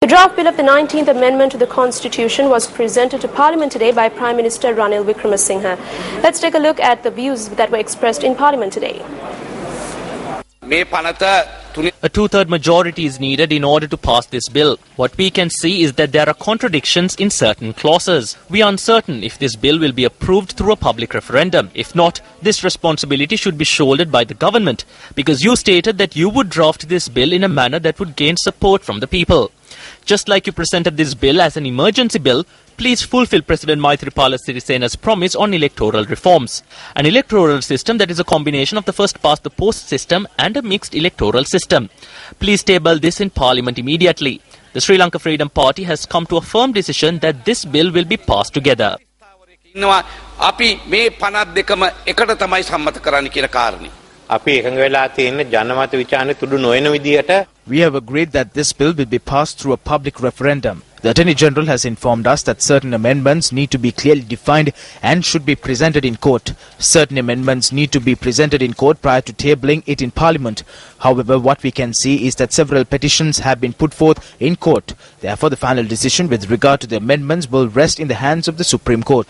The draft bill of the 19th Amendment to the Constitution was presented to Parliament today by Prime Minister Ranil Wickremesinghe. Let's take a look at the views that were expressed in Parliament today. A two-third majority is needed in order to pass this bill. What we can see is that there are contradictions in certain clauses. We are uncertain if this bill will be approved through a public referendum. If not, this responsibility should be shouldered by the government, because you stated that you would draft this bill in a manner that would gain support from the people. Just like you presented this bill as an emergency bill, please fulfill President Maithripala Sirisena's promise on electoral reforms. An electoral system that is a combination of the first-past-the-post system and a mixed electoral system. Please table this in Parliament immediately. The Sri Lanka Freedom Party has come to a firm decision that this bill will be passed together. We have agreed that this bill will be passed through a public referendum. The Attorney General has informed us that certain amendments need to be clearly defined and should be presented in court. Certain amendments need to be presented in court prior to tabling it in Parliament. However, what we can see is that several petitions have been put forth in court. Therefore, the final decision with regard to the amendments will rest in the hands of the Supreme Court.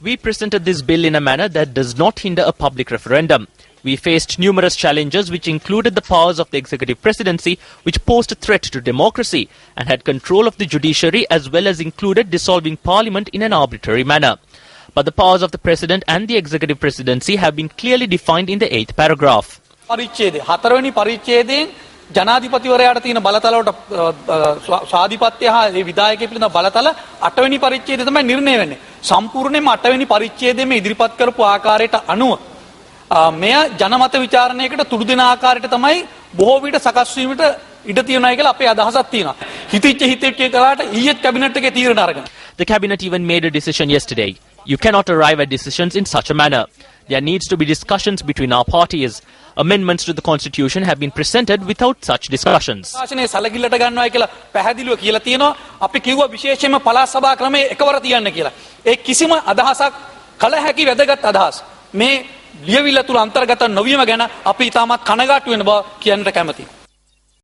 We presented this bill in a manner that does not hinder a public referendum. We faced numerous challenges which included the powers of the executive presidency, which posed a threat to democracy and had control of the judiciary, as well as included dissolving parliament in an arbitrary manner. But the powers of the president and the executive presidency have been clearly defined in the 8th paragraph. ජනාධිපතිවරයාට තියෙන බලතලවලට සාධිපත්‍ය හා ඒ විධායකයෙ පිළිබඳ බලතල 8 වෙනි පරිච්ඡේදය තමයි නිර්ණය වෙන්නේ. සම්පූර්ණයෙන්ම 8 වෙනි පරිච්ඡේදයේ ඉදිරිපත් කරපු ආකාරයට අනුව මෙය ජනමත විචාරණයකට තුඩු දෙන ආකාරයට තමයි බොහෝ විට සකස් වීමට ඉඩ තියෙනවා කියලා අපේ අදහසක් තියෙනවා. හිතෙච්ච කරාට ඊයේත් කැබිනට් එකේ තීරණ අරගෙන. The cabinet even made a decision yesterday. You cannot arrive at decisions in such a manner. There needs to be discussions between our parties. Amendments to the constitution have been presented without such discussions. ශාසනයේ සැලකිල්ලට ගන්නවා කියලා පැහැදිලිව කියලා තියෙනවා. අපි කිව්වා විශේෂයෙන්ම පළාත් සභා ක්‍රමයේ එකවර තියන්න කියලා. ඒ කිසිම අදහසක් කල හැකි වැදගත් අදහස්. මේ ලියවිල්ල තුල අන්තර්ගත නොවීම ගැන අපි ඉතාමත් කනගාටු වෙන බව කියන්නට කැමැතියි.